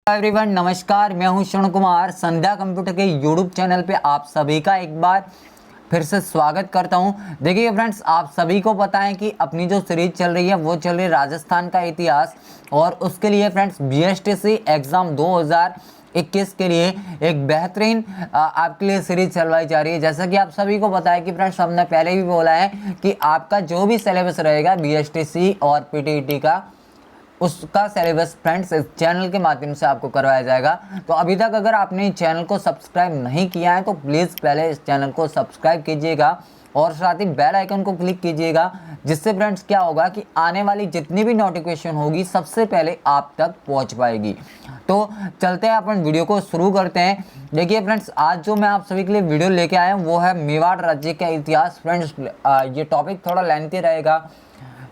Everyone, नमस्कार। मैं हूं क्षण कुमार। संध्या कंप्यूटर के यूट्यूब चैनल पे आप सभी का एक बार फिर से स्वागत करता हूं। देखिए फ्रेंड्स, आप सभी को पता है कि अपनी जो सीरीज चल रही है वो चल रही है राजस्थान का इतिहास, और उसके लिए फ्रेंड्स बीएसटीसी एग्ज़ाम 2021 के लिए एक बेहतरीन आपके लिए सीरीज चलवाई जा रही है। जैसा कि आप सभी को पता है कि फ्रेंड्स हमने पहले भी बोला है कि आपका जो भी सिलेबस रहेगा बीएसटीसी और पीटीईटी का, उसका सिलेबस फ्रेंड्स इस चैनल के माध्यम से आपको करवाया जाएगा। तो अभी तक अगर आपने इस चैनल को सब्सक्राइब नहीं किया है तो प्लीज़ पहले इस चैनल को सब्सक्राइब कीजिएगा और साथ ही बेल आइकन को क्लिक कीजिएगा, जिससे फ्रेंड्स क्या होगा कि आने वाली जितनी भी नोटिफिकेशन होगी सबसे पहले आप तक पहुंच पाएगी। तो चलते हैं, अपन वीडियो को शुरू करते हैं। देखिए फ्रेंड्स, आज जो मैं आप सभी के लिए वीडियो लेके आया हूँ वो है मेवाड़ राज्य का इतिहास। फ्रेंड्स ये टॉपिक थोड़ा लेंथी रहेगा,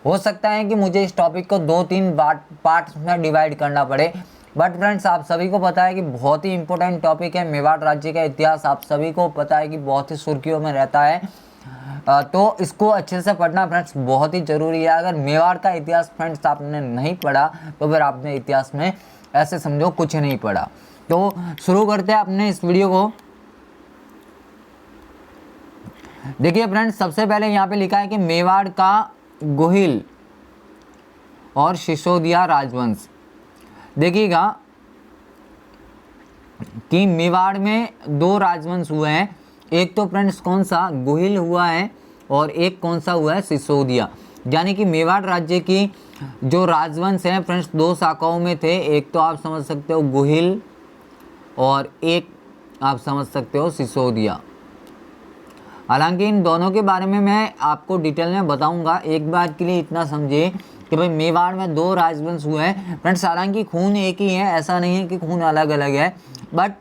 हो सकता है कि मुझे इस टॉपिक को 2-3 पार्ट्स में डिवाइड करना पड़े, बट फ्रेंड्स आप सभी को पता है कि बहुत ही इंपॉर्टेंट टॉपिक है मेवाड़ राज्य का इतिहास। आप सभी को पता है कि बहुत ही सुर्खियों में रहता है, तो इसको अच्छे से पढ़ना फ्रेंड्स बहुत ही ज़रूरी है। अगर मेवाड़ का इतिहास फ्रेंड्स आपने नहीं पढ़ा तो फिर आपने इतिहास में ऐसे समझो कुछ नहीं पढ़ा। तो शुरू करते हैं अपने इस वीडियो को। देखिए फ्रेंड्स, सबसे पहले यहाँ पे लिखा है कि मेवाड़ का गोहिल और सिसोदिया राजवंश। देखिएगा कि मेवाड़ में 2 राजवंश हुए हैं। एक तो फ्रेंड्स कौन सा, गोहिल हुआ है, और एक कौन सा हुआ है, सिसोदिया। यानी कि मेवाड़ राज्य की जो राजवंश है फ्रेंड्स 2 शाखाओं में थे। एक तो आप समझ सकते हो गोहिल और एक आप समझ सकते हो सिसोदिया। हालांकि इन दोनों के बारे में मैं आपको डिटेल में बताऊंगा। एक बार के लिए इतना समझिए कि भाई मेवाड़ में 2 राजवंश हुए हैं फ्रेंड्स। हालांकि खून एक ही है, ऐसा नहीं है कि खून अलग अलग है, बट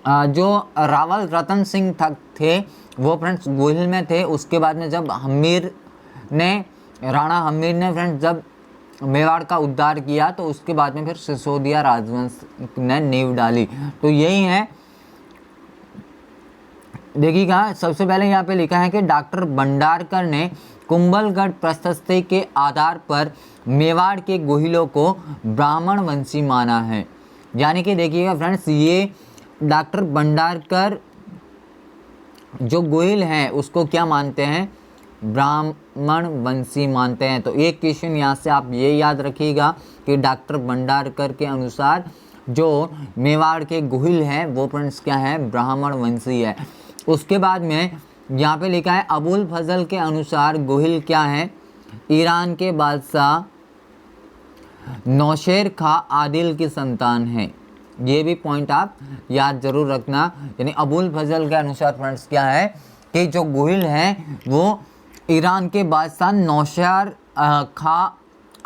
जो रावल रतन सिंह थे वो फ्रेंड्स गोहिल में थे। उसके बाद में जब राणा हम्मीर ने फ्रेंड्स जब मेवाड़ का उद्धार किया तो उसके बाद में फिर सिसोदिया राजवंश ने नींव डाली। तो यही है। देखिएगा, सबसे पहले यहाँ पे लिखा है कि डॉक्टर भंडारकर ने कुंभलगढ़ प्रशस्ति के आधार पर मेवाड़ के गोहिलों को ब्राह्मण वंशी माना है। यानी कि देखिएगा फ्रेंड्स, ये डॉक्टर भंडारकर जो गोहिल हैं उसको क्या मानते हैं, ब्राह्मण वंशी मानते हैं। तो एक क्वेश्चन यहाँ से आप ये याद रखिएगा कि डॉक्टर भंडारकर के अनुसार जो मेवाड़ के गोहिल हैं वो फ्रेंड्स क्या है, ब्राह्मण वंशी है। उसके बाद में यहाँ पे लिखा है अबुल फजल के अनुसार गोहिल क्या है, ईरान के बादशाह नौशेर खा आदिल की संतान है। ये भी पॉइंट आप याद जरूर रखना। यानी अबुल फजल के अनुसार फ्रेंड्स क्या है कि जो गोहिल हैं वो ईरान के बादशाह नौशेर खा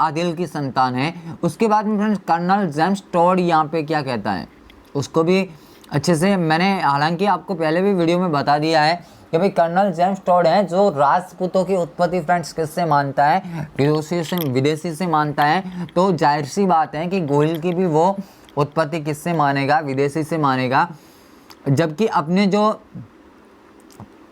आदिल की संतान है। उसके बाद में फ्रेंड्स कर्नल जेम्स टॉड यहाँ पे क्या कहता है, उसको भी अच्छे से मैंने हालांकि आपको पहले भी वीडियो में बता दिया है कि भाई कर्नल जेम्स टॉड है जो राजपूतों की उत्पत्ति फ्रेंड्स किससे मानता है, विदेशी से मानता है। तो जाहिर सी बात है कि गोहिल की भी वो उत्पत्ति किससे मानेगा, विदेशी से मानेगा। जबकि अपने जो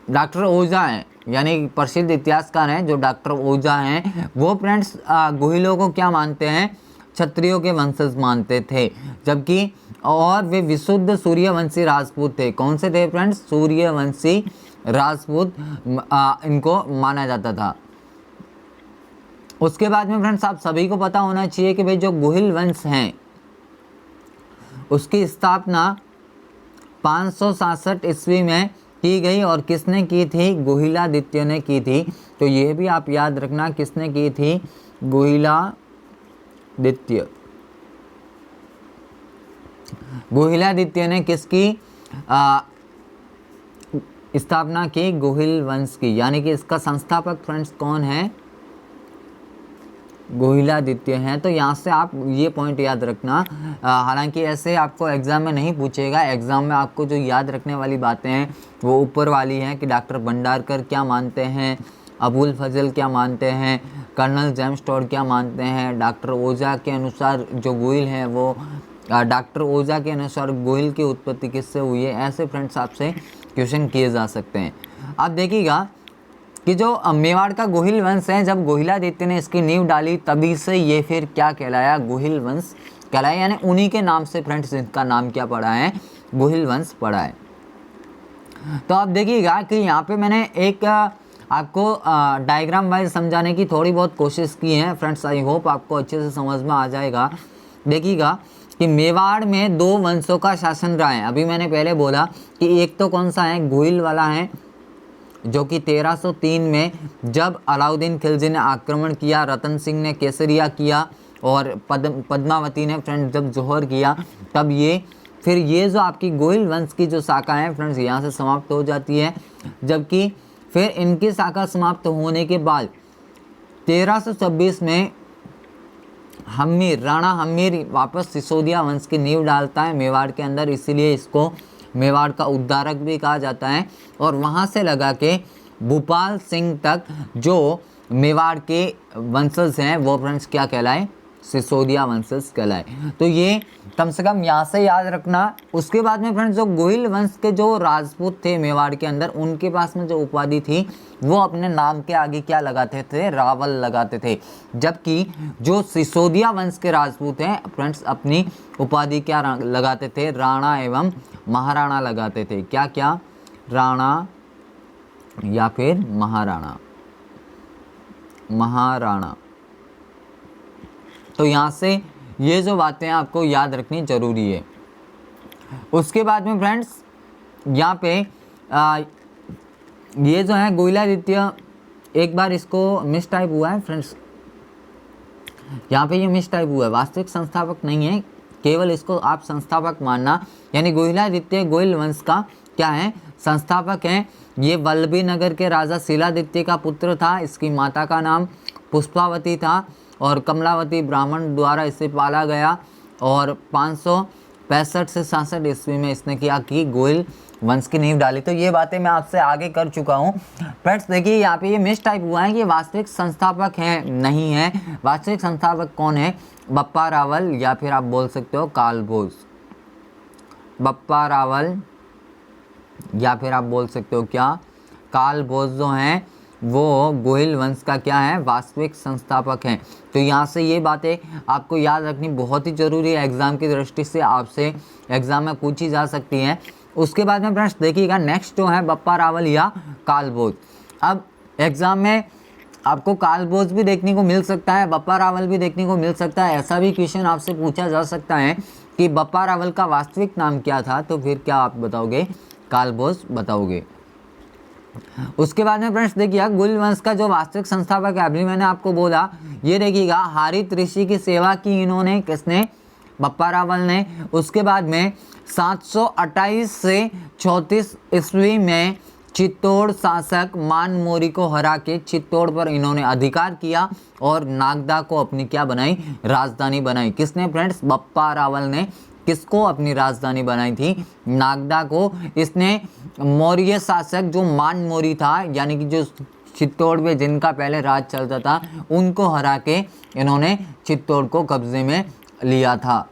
डॉक्टर ओझा हैं, यानी प्रसिद्ध इतिहासकार हैं जो डॉक्टर ओझा हैं, वो फ्रेंड्स गोहिलों को क्या मानते हैं, क्षत्रियों के वंशज मानते थे। जबकि और वे विशुद्ध सूर्यवंशी राजपूत थे। कौन से थे फ्रेंड्स, सूर्यवंशी राजपूत इनको माना जाता था। उसके बाद में फ्रेंड्स आप सभी को पता होना चाहिए कि भाई जो गोहिल वंश हैं उसकी स्थापना 567 ईस्वी में की गई, और किसने की थी, गोहिलादित्य ने की थी। तो ये भी आप याद रखना किसने की थी, गोहिलादित्य। गोहिलादित्य ने किसकी स्थापना की, गोहिल वंश की। यानी कि इसका संस्थापक फ्रेंड्स कौन है, गोहिलादित्य हैं। तो यहाँ से आप ये पॉइंट याद रखना। हालांकि ऐसे आपको एग्ज़ाम में नहीं पूछेगा। एग्ज़ाम में आपको जो याद रखने वाली बातें हैं वो ऊपर वाली हैं कि डॉक्टर भंडारकर क्या मानते हैं, अबुल फजल क्या मानते हैं, कर्नल जेम्स टॉड क्या मानते हैं, डॉक्टर ओझा के अनुसार जो गोहिल हैं वो डॉक्टर ओझा के अनुसार गोहिल की उत्पत्ति किससे हुई है। ऐसे फ्रेंड्स आपसे क्वेश्चन किए जा सकते हैं। आप देखिएगा कि जो मेवाड़ का गोहिल वंश है, जब गोहिलादित्य ने इसकी नींव डाली तभी से ये फिर क्या कहलाया, गोहिल वंश कहलाए, यानी उन्हीं के नाम से फ्रेंड्स इनका नाम क्या पड़ा है, गोहिल वंश पड़ा है। तो आप देखिएगा कि यहाँ पे मैंने एक आपको डायग्राम वाइज समझाने की थोड़ी बहुत कोशिश की है फ्रेंड्स, आई होप आपको अच्छे से समझ में आ जाएगा। देखिएगा कि मेवाड़ में 2 वंशों का शासन रहा है। अभी मैंने पहले बोला कि एक तो कौन सा है, गोहिल वाला है, जो कि 1303 में जब अलाउद्दीन खिलजी ने आक्रमण किया, रतन सिंह ने केसरिया किया और पद्मावती ने फ्रेंड्स जब जौहर किया, तब ये फिर ये जो आपकी गोहिल वंश की जो शाखा है फ्रेंड्स यहाँ से समाप्त हो जाती है। जबकि फिर इनकी शाखा समाप्त होने के बाद 1326 में राणा हम्मीर वापस सिसोदिया वंश की नींव डालता है मेवाड़ के अंदर, इसीलिए इसको मेवाड़ का उद्धारक भी कहा जाता है। और वहाँ से लगा के भूपाल सिंह तक जो मेवाड़ के वंशज हैं वो फ्रेंड्स क्या कहलाए, सिसोदिया वंशज कहलाए। तो ये कम से कम यहाँ से याद रखना। उसके बाद में फ्रेंड्स जो गोहिल वंश के जो राजपूत थे मेवाड़ के अंदर, उनके पास में जो उपाधि थी वो अपने नाम के आगे क्या लगाते थे, रावल लगाते थे। जबकि जो सिसोदिया वंश के राजपूत हैं फ्रेंड्स अपनी उपाधि क्या लगाते थे, राणा एवं महाराणा लगाते थे। क्या क्या, राणा या फिर महाराणा। तो यहाँ से ये जो बातें हैं आपको याद रखनी जरूरी है। उसके बाद में फ्रेंड्स यहाँ पे ये जो है गोहिलादित्य, एक बार इसको मिस टाइप हुआ है फ्रेंड्स, यहाँ पे ये मिस टाइप हुआ है, वास्तविक संस्थापक नहीं है, केवल इसको आप संस्थापक मानना। यानी गोहिलादित्य गोहिल वंश का क्या है, संस्थापक है। ये वल्लभी नगर के राजा शिलादित्य का पुत्र था। इसकी माता का नाम पुष्पावती था और कमलावती ब्राह्मण द्वारा इसे पाला गया। और 565 से 66 ईस्वी में इसने क्या की, गोहिल वंश की नींव डाली। तो ये बातें मैं आपसे आगे कर चुका हूँ फ्रेंड्स। देखिए यहाँ पे ये मिस टाइप हुआ है कि वास्तविक संस्थापक है, नहीं है। वास्तविक संस्थापक कौन है, बप्पा रावल या फिर आप बोल सकते हो कालभोज। बप्पा रावल या फिर आप बोल सकते हो क्या, कालभोज जो हैं वो गोहिल वंश का क्या है, वास्तविक संस्थापक हैं। तो यहाँ से ये बातें आपको याद रखनी बहुत ही ज़रूरी है, एग्ज़ाम की दृष्टि से आपसे एग्ज़ाम में पूछी जा सकती हैं। उसके बाद में फ्रेंड्स देखिएगा नेक्स्ट जो है बप्पा रावल या कालभोज। अब एग्ज़ाम में आपको कालभोज भी देखने को मिल सकता है, बप्पा रावल भी देखने को मिल सकता है। ऐसा भी क्वेश्चन आपसे पूछा जा सकता है कि बप्पा रावल का वास्तविक नाम क्या था, तो फिर क्या आप बताओगे, कालभोज बताओगे। उसके बाद में फ्रेंड्स देखिए गोहिल वंश का जो वास्तविक संस्थापक है, अभी मैंने आपको बोला, ये देखिएगा हारित ऋषि की सेवा की इन्होंने, किसने, बप्पा रावल ने। उसके बाद में 728 से 34 ईस्वी में चित्तौड़ शासक मानमोरी को हरा के चित्तौड़ पर इन्होंने अधिकार किया और नागदा को अपनी क्या बनाई, राजधानी बनाई। किसने फ्रेंड्स, बप्पा रावल ने किसको अपनी राजधानी बनाई थी, नागदा को। इसने मौर्य शासक जो मानमोरी था, यानी कि जो चित्तौड़ में जिनका पहले राज चलता था, उनको हरा के इन्होंने चित्तौड़ को कब्जे में लिया था।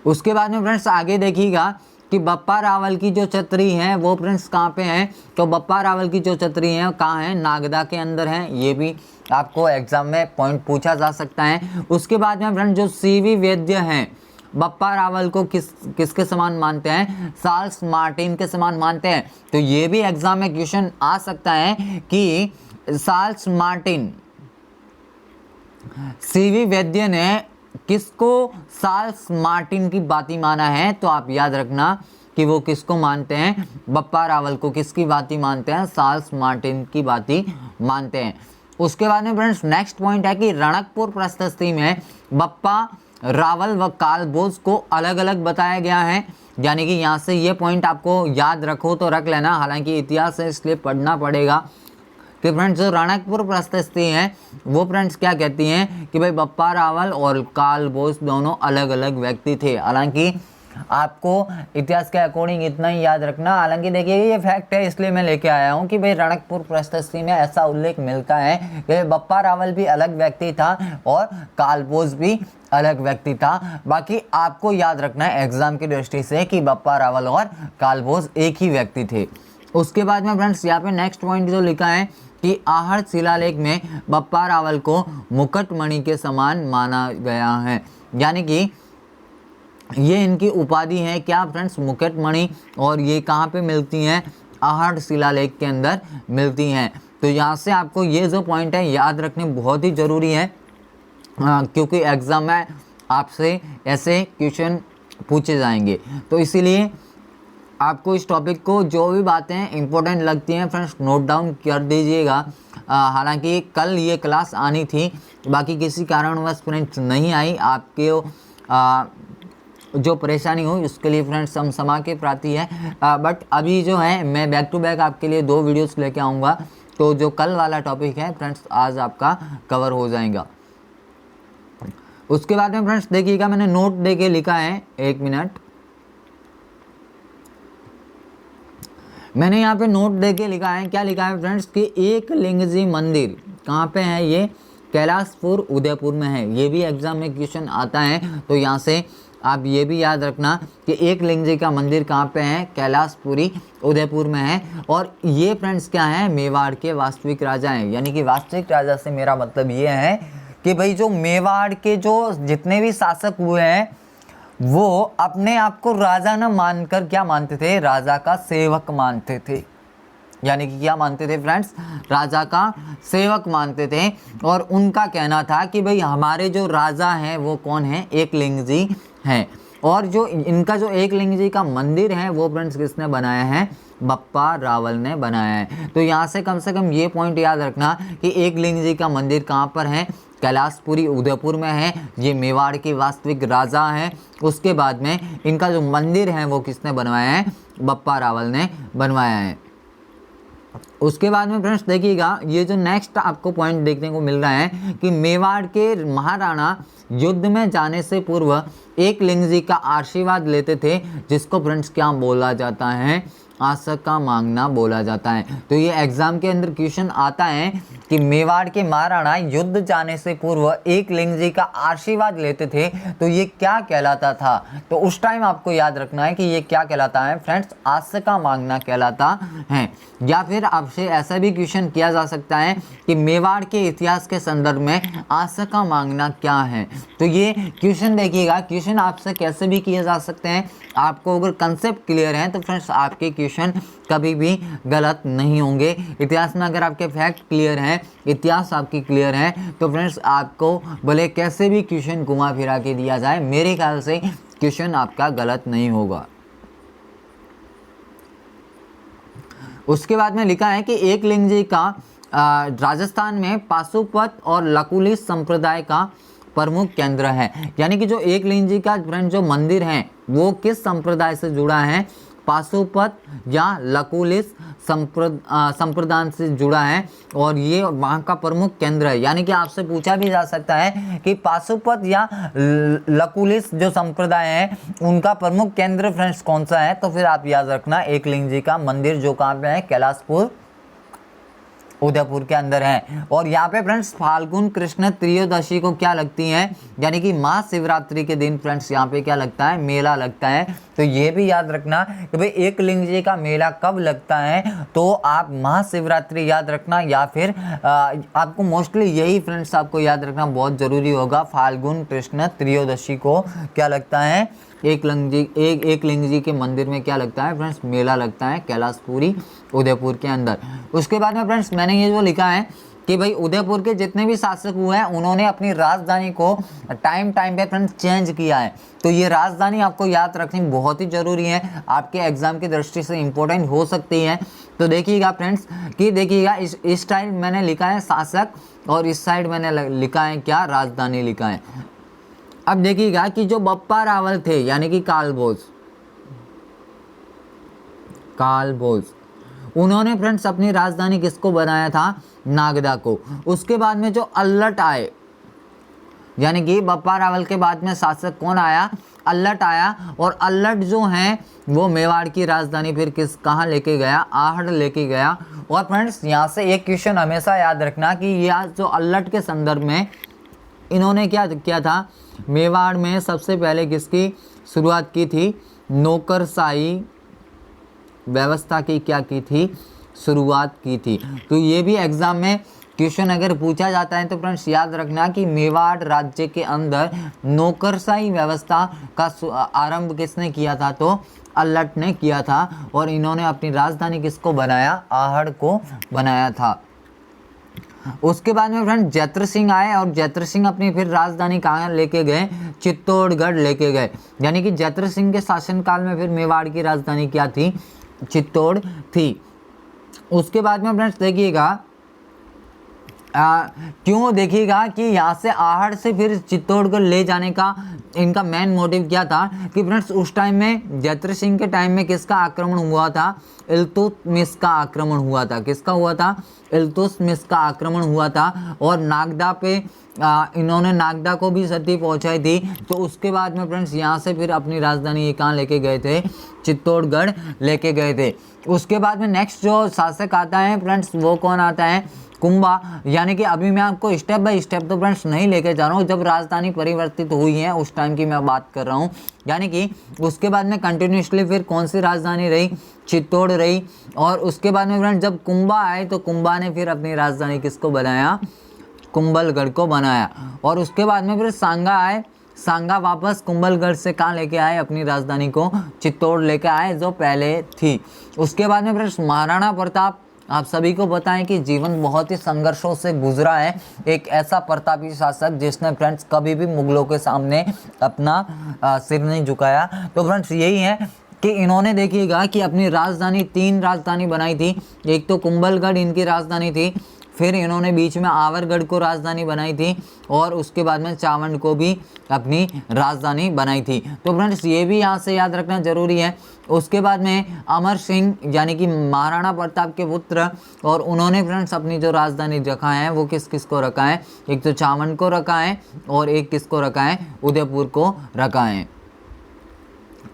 उसके बाद में फ्रेंड्स आगे देखिएगा कि बप्पा रावल की जो छतरी है वो फ्रेंड्स कहाँ पे है, तो बप्पा रावल की जो छतरी है कहाँ है, नागदा के अंदर है। ये भी आपको एग्जाम में पॉइंट पूछा जा सकता है। उसके बाद में फ्रेंड्स जो सीवी वैद्य हैं, बप्पा रावल को किसके समान मानते हैं, चार्ल्स मार्टिन के समान मानते हैं। तो ये भी एग्जाम में क्वेश्चन आ सकता है कि चार्ल्स मार्टिन, सीवी वैद्य ने किसको चार्ल्स मार्टिन की बाती माना है, तो आप याद रखना कि वो किसको मानते हैं, बप्पा रावल को किसकी बाती मानते हैं, चार्ल्स मार्टिन की बाती मानते हैं। उसके बाद में फ्रेंड्स नेक्स्ट पॉइंट है कि रणकपुर प्रशस्ति में बप्पा रावल व कालभोज को अलग अलग बताया गया है। यानी कि यहाँ से ये पॉइंट आपको याद रखो तो रख लेना, हालांकि इतिहास है इसलिए पढ़ना पड़ेगा कि फ्रेंड्स जो रणकपुर प्रशस्ति है वो फ्रेंड्स क्या कहती हैं कि भाई बप्पा रावल और कालभोज दोनों अलग अलग व्यक्ति थे। हालांकि आपको इतिहास के अकॉर्डिंग इतना ही याद रखना। हालांकि देखिए ये फैक्ट है इसलिए मैं लेके आया हूँ कि भाई रणकपुर प्रशस्ति में ऐसा उल्लेख मिलता है कि बप्पा रावल भी अलग व्यक्ति था और कालभोज भी अलग व्यक्ति था। बाकी आपको याद रखना है एग्जाम की दृष्टि से कि बप्पा रावल और कालभोज एक ही व्यक्ति थे। उसके बाद में फ्रेंड्स यहाँ पे नेक्स्ट पॉइंट जो लिखा है कि आहड़ शिलालेख में बप्पा रावल को मुकुटमणि के समान माना गया है। यानी कि ये इनकी उपाधि है क्या फ्रेंड्स, मुकुटमणि, और ये कहाँ पे मिलती हैं, आहड़ शिलालेख के अंदर मिलती हैं। तो यहाँ से आपको ये जो पॉइंट है याद रखने बहुत ही ज़रूरी है, क्योंकि एग्ज़ाम में आपसे ऐसे क्वेश्चन पूछे जाएंगे। तो इसीलिए आपको इस टॉपिक को जो भी बातें इंपॉर्टेंट लगती हैं फ्रेंड्स नोट डाउन कर दीजिएगा। हालांकि कल ये क्लास आनी थी, बाकी किसी कारणवश फ्रेंड्स नहीं आई, आपके जो परेशानी हो उसके लिए फ्रेंड्स हम क्षमा के प्रार्थी है। बट अभी जो है मैं बैक टू बैक आपके लिए 2 वीडियोस लेके आऊँगा, तो जो कल वाला टॉपिक है फ्रेंड्स आज आपका कवर हो जाएगा। उसके बाद में फ्रेंड्स देखिएगा मैंने नोट दे के लिखा है, 1 मिनट, मैंने यहाँ पे नोट दे के लिखा है, क्या लिखा है फ्रेंड्स कि एक लिंगजी मंदिर कहाँ पे है, ये कैलाशपुर उदयपुर में है। ये भी एग्जाम में क्वेश्चन आता है, तो यहाँ से आप ये भी याद रखना कि एक लिंगजी का मंदिर कहाँ पे है, कैलाशपुरी उदयपुर में है। और ये फ्रेंड्स क्या है, मेवाड़ के वास्तविक राजा हैं। यानी कि वास्तविक राजा से मेरा मतलब ये है कि भाई जो मेवाड़ के जो जितने भी शासक हुए हैं वो अपने आप को राजा न मानकर क्या मानते थे, राजा का सेवक मानते थे। यानी कि क्या मानते थे फ्रेंड्स, राजा का सेवक मानते थे। और उनका कहना था कि भाई हमारे जो राजा हैं वो कौन है, एकलिंगजी हैं। और जो इनका जो एकलिंगजी का मंदिर है वो फ्रेंड्स किसने बनाया है, बप्पा रावल ने बनाया है। तो यहाँ से कम ये पॉइंट याद रखना कि एकलिंगजी का मंदिर कहाँ पर है, कैलाशपुरी उदयपुर में है। ये मेवाड़ के वास्तविक राजा हैं। उसके बाद में इनका जो मंदिर है वो किसने बनवाया है, बप्पा रावल ने बनवाया है। उसके बाद में फ्रेंड्स देखिएगा ये जो नेक्स्ट आपको पॉइंट देखने को मिल रहा है कि मेवाड़ के महाराणा युद्ध में जाने से पूर्व एकलिंगजी का आशीर्वाद लेते थे, जिसको फ्रेंड्स क्या बोला जाता है, आशा का मांगना बोला जाता है। तो ये एग्जाम के अंदर क्वेश्चन आता है कि मेवाड़ के महाराणा युद्ध जाने से पूर्व एकलिंगजी का आशीर्वाद लेते थे, तो ये क्या कहलाता था। तो उस टाइम आपको याद रखना है कि ये क्या कहलाता है फ्रेंड्स, आशा का मांगना कहलाता है। या फिर आपसे ऐसा भी क्वेश्चन किया जा सकता है कि मेवाड़ के इतिहास के संदर्भ में आशा का मांगना क्या है। तो ये क्वेश्चन देखिएगा, क्वेश्चन आपसे कैसे भी किए जा सकते हैं। आपको अगर कंसेप्ट क्लियर है तो फ्रेंड्स आपके क्वेश्चन कभी भी गलत नहीं होंगे। इतिहास में अगर आपके फैक्ट क्लियर हैं, इतिहास आपकी क्लियर है, तो फ्रेंड्स आपको भले कैसे भी क्वेश्चन घुमा फिरा के दिया जाए, मेरे ख्याल से क्वेश्चन आपका गलत नहीं होगा। उसके बाद में लिखा है कि एकलिंगजी का राजस्थान में पाशुपत और लकुलिश संप्रदाय का प्रमुख केंद्र है। यानी कि जो एकलिंगजी का फ्रेंड जो मंदिर है वो किस संप्रदाय से जुड़ा है, पाशुपत या लकुलिश संप्रदाय से जुड़ा है, और ये वहाँ का प्रमुख केंद्र है। यानी कि आपसे पूछा भी जा सकता है कि पाशुपत या लकुलिश जो संप्रदाय है उनका प्रमुख केंद्र फ्रेंड्स कौन सा है। तो फिर आप याद रखना एकलिंगजी का मंदिर जो कहाँ पे है, कैलाशपुर उदयपुर के अंदर है। और यहाँ पे फ्रेंड्स फाल्गुन कृष्ण त्रयोदशी को क्या लगती है, यानी कि महाशिवरात्रि के दिन फ्रेंड्स यहाँ पे क्या लगता है, मेला लगता है। तो ये भी याद रखना कि भाई एकलिंगजी का मेला कब लगता है, तो आप महाशिवरात्रि याद रखना, या फिर आपको मोस्टली यही फ्रेंड्स आपको याद रखना बहुत ज़रूरी होगा, फाल्गुन कृष्ण त्रयोदशी को क्या लगता है, एकलिंगजी के मंदिर में क्या लगता है फ्रेंड्स, मेला लगता है कैलाशपुरी उदयपुर के अंदर। उसके बाद में फ्रेंड्स मैंने ये जो लिखा है कि भाई उदयपुर के जितने भी शासक हुए हैं उन्होंने अपनी राजधानी को टाइम पे फ्रेंड्स चेंज किया है। तो ये राजधानी आपको याद रखनी बहुत ही ज़रूरी है, आपके एग्जाम की दृष्टि से इम्पोर्टेंट हो सकती है। तो देखिएगा फ्रेंड्स कि देखिएगा इस साइड मैंने लिखा है शासक और इस साइड मैंने लिखा है क्या, राजधानी लिखा है। अब देखिएगा कि जो बप्पा रावल थे यानी कि कालभोज उन्होंने फ्रेंड्स अपनी राजधानी किसको बनाया था, नागदा को। उसके बाद में जो अल्लट आए, यानी कि बप्पा रावल के बाद में शासक कौन आया, अल्लट आया। और अल्लट जो हैं वो मेवाड़ की राजधानी फिर कहाँ लेके गया, आहड़ लेके गया। और फ्रेंड्स यहाँ से एक क्वेश्चन हमेशा याद रखना कि यह जो अल्लट के संदर्भ में इन्होंने क्या किया था, मेवाड़ में सबसे पहले किसकी शुरुआत की थी, नौकरशाही व्यवस्था की क्या की थी, शुरुआत की थी। तो ये भी एग्जाम में क्वेश्चन अगर पूछा जाता है तो फ्रेंड्स याद रखना कि मेवाड़ राज्य के अंदर नौकरशाही व्यवस्था का आरंभ किसने किया था, तो अल्लट ने किया था। और इन्होंने अपनी राजधानी किसको बनाया, आहड़ को बनाया था। उसके बाद में फ्रेंड जैत्र सिंह आए और जैत्र सिंह अपनी फिर राजधानी कहाँ लेके गए, चित्तौड़गढ़ लेके गए। यानी कि जैत्र सिंह के शासनकाल में फिर मेवाड़ की राजधानी क्या थी, चित्तौड़ थी। उसके बाद में फ्रेंड्स देखिएगा क्यों, देखिएगा कि यहाँ से आहड़ से फिर चित्तौड़गढ़ ले जाने का इनका मेन मोटिव क्या था कि फ्रेंड्स उस टाइम में जैत्र सिंह के टाइम में किसका आक्रमण हुआ था, इल्तुतमिश का आक्रमण हुआ था। किसका हुआ था, इल्तुतमिश का आक्रमण हुआ था। और नागदा पे इन्होंने नागदा को भी क्षति पहुंचाई थी। तो उसके बाद में फ्रेंड्स यहाँ से फिर अपनी राजधानी ये कहाँ लेके गए थे, चित्तौड़गढ़ लेके गए थे। उसके बाद में नेक्स्ट जो शासक आता है फ्रेंड्स वो कौन आता है, कुंभा। यानी कि अभी मैं आपको स्टेप बाय स्टेप तो फ्रेंड्स नहीं लेके जा रहा हूँ, जब राजधानी परिवर्तित हुई है उस टाइम की मैं बात कर रहा हूँ। यानी कि उसके बाद में कंटिन्यूसली फिर कौन सी राजधानी रही, चित्तौड़ रही। और उसके बाद में फ्रेंड्स जब कुंभा आए तो कुंभा ने फिर अपनी राजधानी किसको बनाया, कुंभलगढ़ को बनाया। और उसके बाद में फिर सांगा आए, सांगा वापस कुंभलगढ़ से कहाँ लेके आए, अपनी राजधानी को चित्तौड़ लेके आए जो पहले थी। उसके बाद में फ्रेंड्स महाराणा प्रताप, आप सभी को बताएं कि जीवन बहुत ही संघर्षों से गुजरा है। एक ऐसा प्रतापी शासक जिसने फ्रेंड्स कभी भी मुगलों के सामने अपना सिर नहीं झुकाया। तो फ्रेंड्स यही है कि इन्होंने देखिएगा कि अपनी राजधानी, 3 राजधानी बनाई थी। एक तो कुंभलगढ़ इनकी राजधानी थी, फिर इन्होंने बीच में आवरगढ़ को राजधानी बनाई थी, और उसके बाद में चावंड को भी अपनी राजधानी बनाई थी। तो फ्रेंड्स ये भी यहाँ से याद रखना जरूरी है। उसके बाद में अमर सिंह यानी कि महाराणा प्रताप के पुत्र, और उन्होंने फ्रेंड्स अपनी जो राजधानी रखा है वो किस किस को रखा है, एक तो चावंड को रखा है और एक किसको रखा है, उदयपुर को रखा है।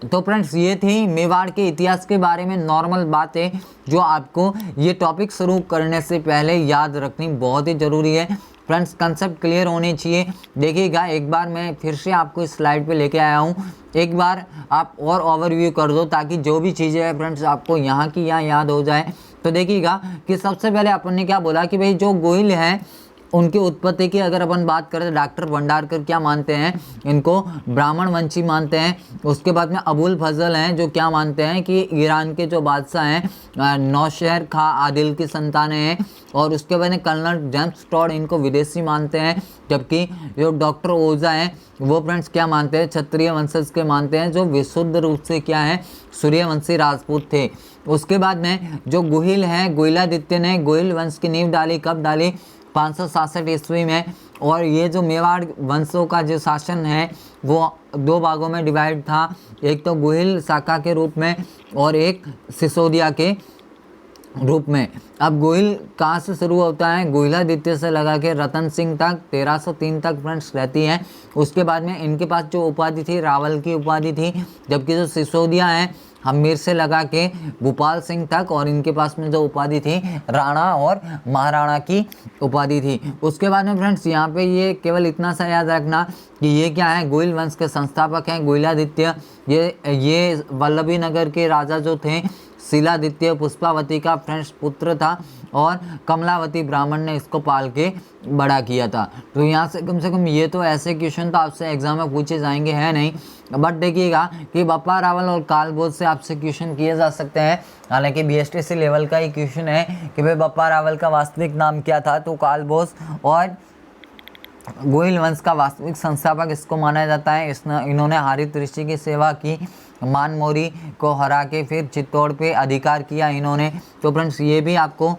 तो फ्रेंड्स ये थी मेवाड़ के इतिहास के बारे में नॉर्मल बातें जो आपको ये टॉपिक शुरू करने से पहले याद रखनी बहुत ही ज़रूरी है। फ्रेंड्स कंसेप्ट क्लियर होने चाहिए। देखिएगा एक बार मैं फिर से आपको इस स्लाइड पे लेके आया हूँ, एक बार आप और ओवरव्यू कर दो ताकि जो भी चीज़ें हैं फ्रेंड्स आपको यहाँ की यहाँ याद हो जाए। तो देखिएगा कि सबसे पहले अपन ने क्या बोला कि भाई जो गोइल हैं उनकी उत्पत्ति की अगर अपन बात करें तो डॉक्टर भंडारकर क्या मानते हैं, इनको ब्राह्मण वंशी मानते हैं। उसके बाद में अबुल फजल हैं जो क्या मानते हैं कि ईरान के जो बादशाह हैं नौशहर खां आदिल की संतानें हैं। और उसके बाद में कर्नल जेम्स टॉड इनको विदेशी मानते हैं। जबकि जो डॉक्टर ओझा हैं वो फ्रेंड्स क्या मानते हैं, क्षत्रिय वंशज के मानते हैं, जो विशुद्ध रूप से क्या है, सूर्यवंशी राजपूत थे। उसके बाद में जो गोहिल हैं, गोइलादित्य ने गोहिल वंश की नींव डाली, कब डाली, 567 ईस्वी में। और ये जो मेवाड़ वंशों का जो शासन है वो 2 भागों में डिवाइड था, एक तो गोहिल शाखा के रूप में और एक सिसोदिया के रूप में। अब गोहिल कहाँ से शुरू होता है, गोहिलादित्य से लगा के रतन सिंह तक 1303 तक फ्रेंड्स रहती है। उसके बाद में इनके पास जो उपाधि थी रावल की उपाधि थी, जबकि जो सिसोदिया है हमीर से लगा के भोपाल सिंह तक, और इनके पास में जो उपाधि थी राणा और महाराणा की उपाधि थी। उसके बाद में फ्रेंड्स यहाँ पे ये केवल इतना सा याद रखना कि ये क्या है, गोइल वंश के संस्थापक हैं गोइलादित्य। ये वल्लभी नगर के राजा जो थे शिलादित्य पुष्पावती का फ्रेंड्स पुत्र था, और कमलावती ब्राह्मण ने इसको पाल के बड़ा किया था। तो यहाँ से कम ये तो ऐसे क्वेश्चन तो आपसे एग्जाम में पूछे जाएंगे है नहीं, बट देखिएगा कि बप्पा रावल और कालभोज से आपसे क्वेश्चन किए जा सकते हैं। हालांकि BSTC लेवल का ही क्वेश्चन है कि भाई बप्पा रावल का वास्तविक नाम क्या था, तो कालभोज और गोइल वंश का वास्तविक संस्थापक इसको माना जाता है। इन्होंने हारित ऋषि की सेवा की, मानमोरी को हरा के फिर चित्तौड़ पे अधिकार किया इन्होंने। तो फ्रेंड्स ये भी आपको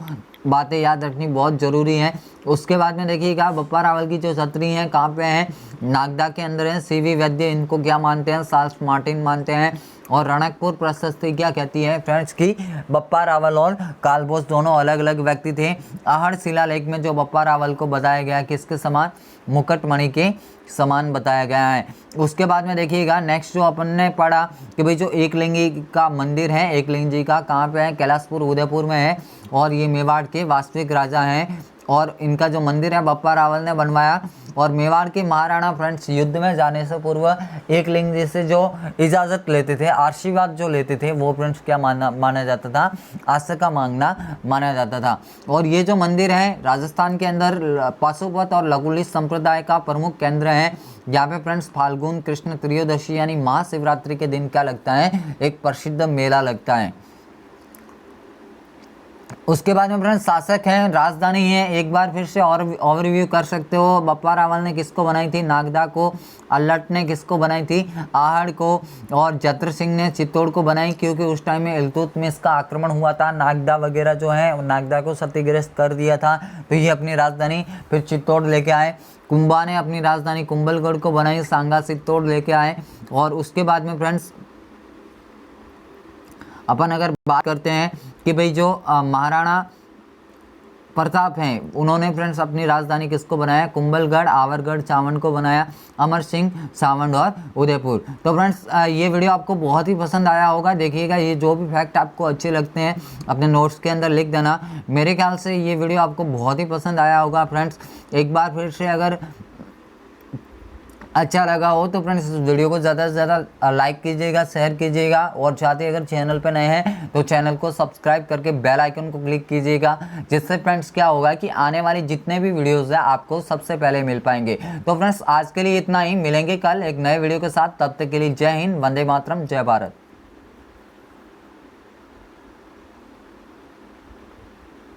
बातें याद रखनी बहुत ज़रूरी है। उसके बाद में देखिएगा बप्पा रावल की जो छतरी हैं कहाँ पे हैं, नागदा के अंदर है। CV वैद्य इनको क्या मानते हैं, चार्ल्स मार्टिन मानते हैं। और रणकपुर प्रशस्ति क्या कहती है फ्रेंड्स की बप्पा रावल और कालभोज दोनों अलग अलग व्यक्ति थे। आहड़ शिलालेख में जो बप्पा रावल को बताया गया किसके समान, मुकुटमणि के समान बताया गया है। उसके बाद में देखिएगा नेक्स्ट जो अपन ने पढ़ा कि भाई जो एकलिंगी का मंदिर है, एकलिंग जी का कहाँ पे है, कैलाशपुर उदयपुर में है। और ये मेवाड़ के वास्तविक राजा हैं और इनका जो मंदिर है बप्पा रावल ने बनवाया। और मेवाड़ के महाराणा फ्रेंड्स युद्ध में जाने से पूर्व एक लिंग से जो इजाज़त लेते थे, आशीर्वाद जो लेते थे, वो फ्रेंड्स क्या माना जाता था, आस्था का मांगना माना जाता था। और ये जो मंदिर है राजस्थान के अंदर पाशुपत और लघुलिश संप्रदाय का प्रमुख केंद्र है। यहाँ पे फ्रेंड्स फाल्गुन कृष्ण त्रयोदशी यानी महाशिवरात्रि के दिन क्या लगता है, एक प्रसिद्ध मेला लगता है। उसके बाद में फ्रेंड्स शासक हैं, राजधानी है, एक बार फिर से और ओवरव्यू कर सकते हो। बप्पा रावल ने किसको बनाई थी, नागदा को। अल्लट ने किसको बनाई थी, आहड़ को। और जत्र सिंह ने चित्तौड़ को बनाई, क्योंकि उस टाइम में इल्तुतमिश का आक्रमण हुआ था, नागदा वगैरह जो है, नागदा को क्षतिग्रस्त कर दिया था, तो ये अपनी राजधानी फिर चित्तौड़ लेके आए। कुंभा ने अपनी राजधानी कुंभलगढ़ को बनाई, सांगा चित्तौड़ लेके आए। और उसके बाद में फ्रेंड्स अपन अगर बात करते हैं कि भाई जो महाराणा प्रताप हैं, उन्होंने फ्रेंड्स अपनी राजधानी किसको बनाया, कुंभलगढ़, आवरगढ़, चावंड को बनाया, अमर सिंह, सावंड और उदयपुर। तो फ्रेंड्स ये वीडियो आपको बहुत ही पसंद आया होगा। देखिएगा, ये जो भी फैक्ट आपको अच्छे लगते हैं अपने नोट्स के अंदर लिख देना। मेरे ख्याल से ये वीडियो आपको बहुत ही पसंद आया होगा फ्रेंड्स। एक बार फिर से अगर अच्छा लगा हो तो फ्रेंड्स इस वीडियो को ज़्यादा से ज़्यादा लाइक कीजिएगा, शेयर कीजिएगा। और चाहते हैं अगर चैनल पे नए हैं तो चैनल को सब्सक्राइब करके बेल आइकन को क्लिक कीजिएगा, जिससे फ्रेंड्स क्या होगा कि आने वाली जितने भी वीडियोस हैं आपको सबसे पहले मिल पाएंगे। तो फ्रेंड्स आज के लिए इतना ही, मिलेंगे कल एक नए वीडियो के साथ। तब तक के लिए जय हिंद, वंदे मातरम, जय भारत।